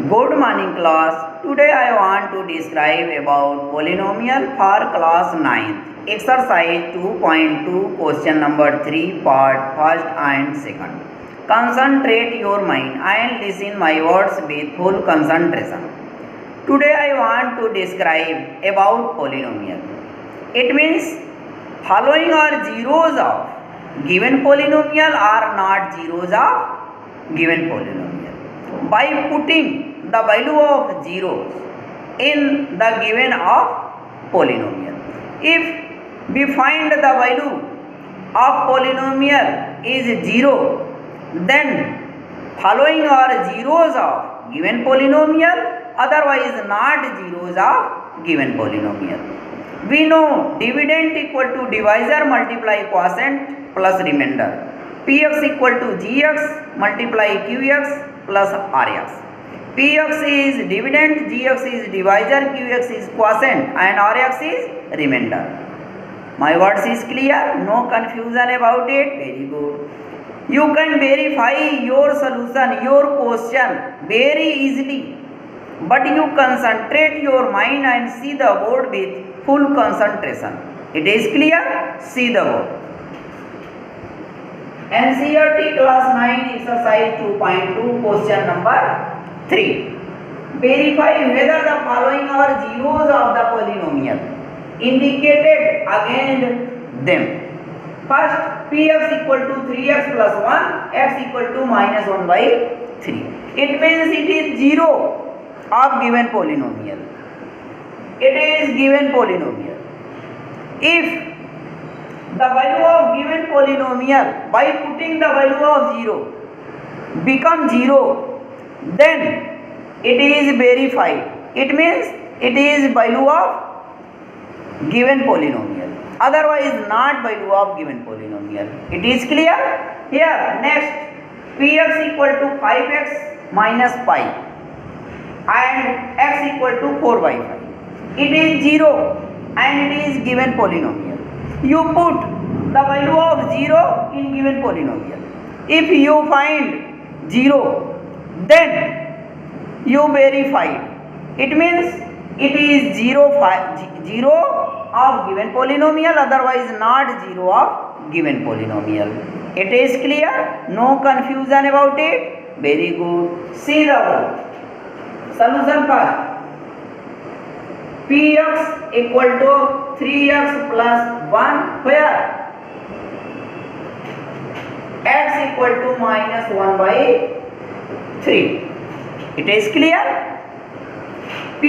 Good morning class. Today I want to describe about polynomial for class 9th. Exercise 2.2 question number 3 part 1st and 2nd. Concentrate your mind and listen my words with full concentration. Today I want to describe about polynomial. It means following are zeros of given polynomial are not zeros of given polynomial. By putting the value of zeros in the given of polynomial. If we find the value of polynomial is 0, then following are zeros of given polynomial, otherwise not zeros of given polynomial. We know dividend equal to divisor multiply quotient plus remainder. Px equal to gx multiply qx plus rx. Px is dividend, gx is divisor, qx is quotient and rx is remainder. My words is clear, no confusion about it. Very good. You can verify your solution, your question very easily, but you concentrate your mind and see the board with full concentration. It is clear? See the board. NCERT class 9 exercise 2.2 question number 3. Verify whether the following are zeros of the polynomial indicated against them. First, px equal to 3x plus 1, x equal to minus 1 by 3. It means it is 0 of given polynomial. It is given polynomial. If the value of given polynomial by putting the value of 0 become 0, then it is verified. It means it is value of given polynomial, otherwise not value of given polynomial. It is clear? Here next, px equal to 5x minus pi and x equal to 4 by 5. It is 0 and it is given polynomial. You put the value of 0 in given polynomial. If you find 0, then you verify. It means it is 0 of given polynomial, otherwise not 0 of given polynomial. It is clear? No confusion about it? Very good. See the board. Solution first. Px equal to 3x plus 1 where x equal to minus 1 by 3. It is clear? P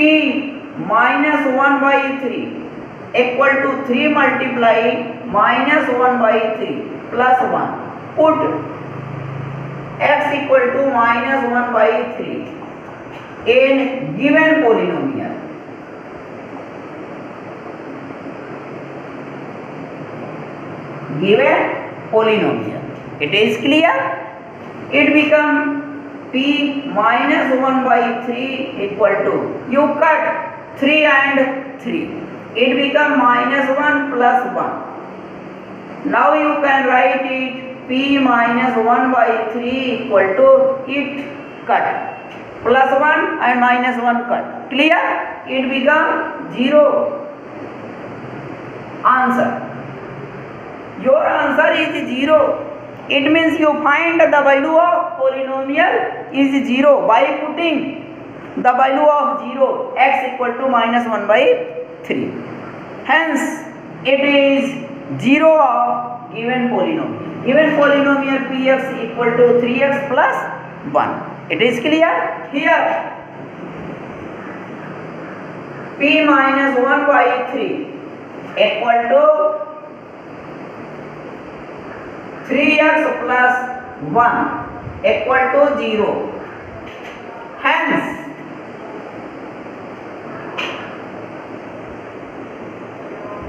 minus 1 by 3 equal to 3 multiply minus 1 by 3 plus 1. Put x equal to minus 1 by 3 in given polynomial. Given polynomial. It is clear? It become p minus 1 by 3 equal to, you cut 3 and 3. It become minus 1 plus 1. Now you can write it p minus 1 by 3 equal to, it cut. Plus 1 and minus 1 cut. Clear? It become 0. Answer. Your answer is 0. It means you find the value of polynomial is 0 by putting the value of 0, x equal to minus 1 by 3. Hence, it is 0 of given polynomial. Given polynomial px equal to 3x plus 1. It is clear? Here, p minus 1 by 3 equal to 3x plus 1 equal to 0. Hence,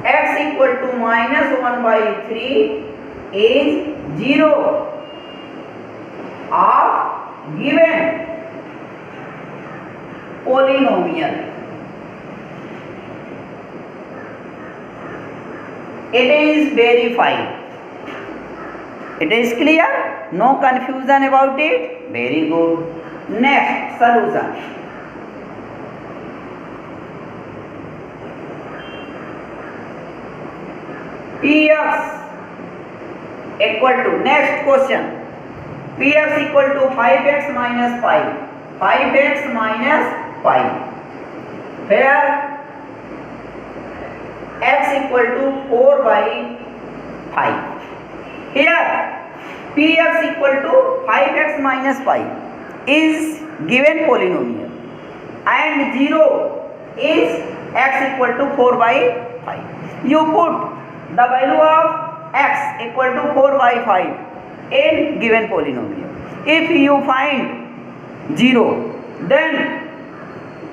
x equal to minus 1 by 3 is 0 of given polynomial. It is verified. It is clear? No confusion about it? Very good. Next solution. Px equal to, next question, Px equal to 5x minus 5. 5x minus 5. Where x equal to 4 by 5. Here Px equal to 5x minus 5 is given polynomial and 0 is x equal to 4 by 5. You put the value of x equal to 4 by 5 in given polynomial. If you find 0, then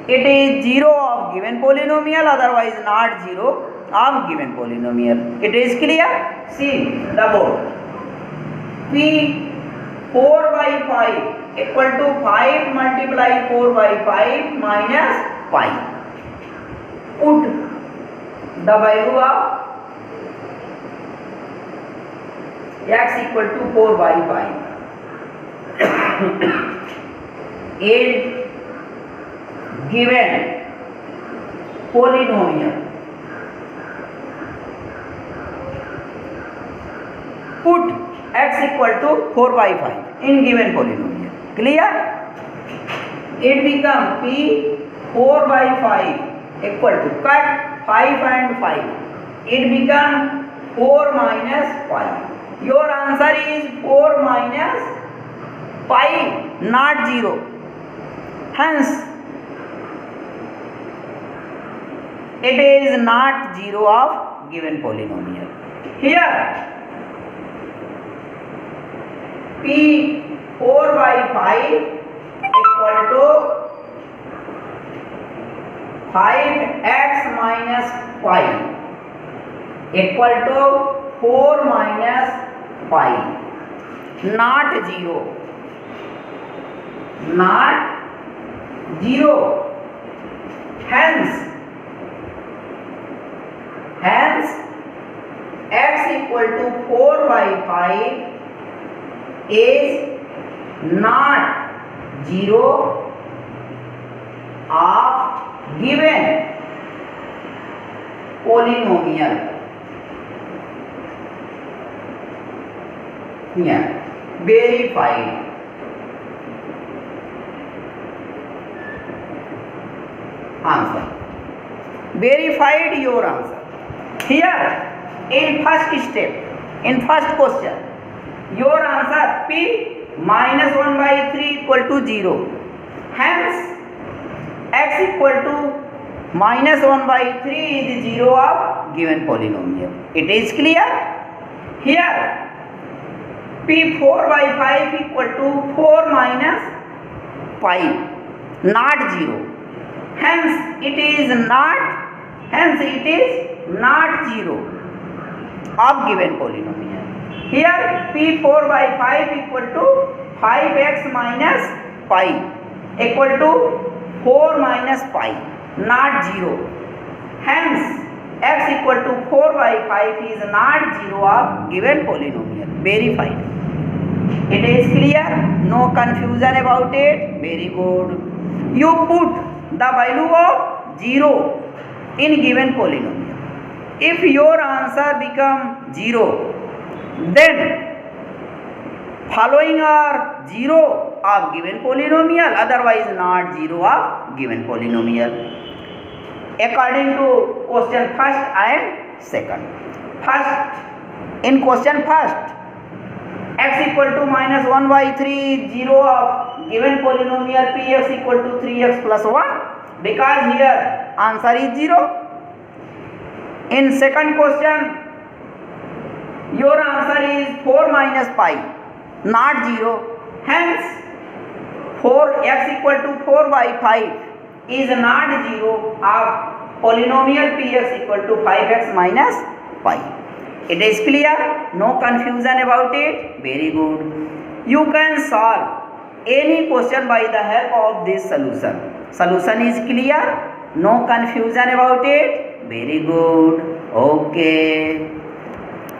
it is 0 of given polynomial, otherwise not 0 of given polynomial. It is clear? See the board. P 4 by 5 equal to 5 multiply 4 by 5 minus 5. Put the value of x equal to 4 by 5 in given polynomial. Put x equal to 4 by 5 in given polynomial. Clear? It becomes p 4 by 5 equal to, cut 5 and 5. It becomes 4 minus 5. Your answer is 4 minus 5, not 0. Hence, it is not 0 of given polynomial. Here, P 4 by 5 equal to 5x minus 5 equal to 4 minus 5, not 0, not 0. Hence x equal to 4 by 5 is not 0 of given polynomial. Here, verified. Answer. Verified your answer. Here, in first step, in first question, your answer P minus 1 by 3 equal to 0. Hence, x equal to minus 1 by 3 is 0 of given polynomial. It is clear? Here, P 4 by 5 equal to 4 minus 5, not 0. Hence, it is not 0 of given polynomial. Here, P 4 by 5 equal to 5x minus 5 equal to 4 minus 5, not 0. Hence, x equal to 4 by 5 is not 0 of given polynomial. Verified. It is clear? No confusion about it? Very good. You put the value of 0 in given polynomial. If your answer becomes 0, then following are 0 of given polynomial, otherwise not 0 of given polynomial. According to question first and second. First, in question first, x equal to minus 1 by 3 is 0 of given polynomial px equal to 3x plus 1, because here answer is 0. In second question, your answer is 4 minus pi, not 0. Hence, 4x equal to 4 by 5 is not 0 of polynomial px equal to 5x minus pi. It is clear? No confusion about it? Very good. You can solve any question by the help of this solution. Solution is clear? No confusion about it? Very good. Okay.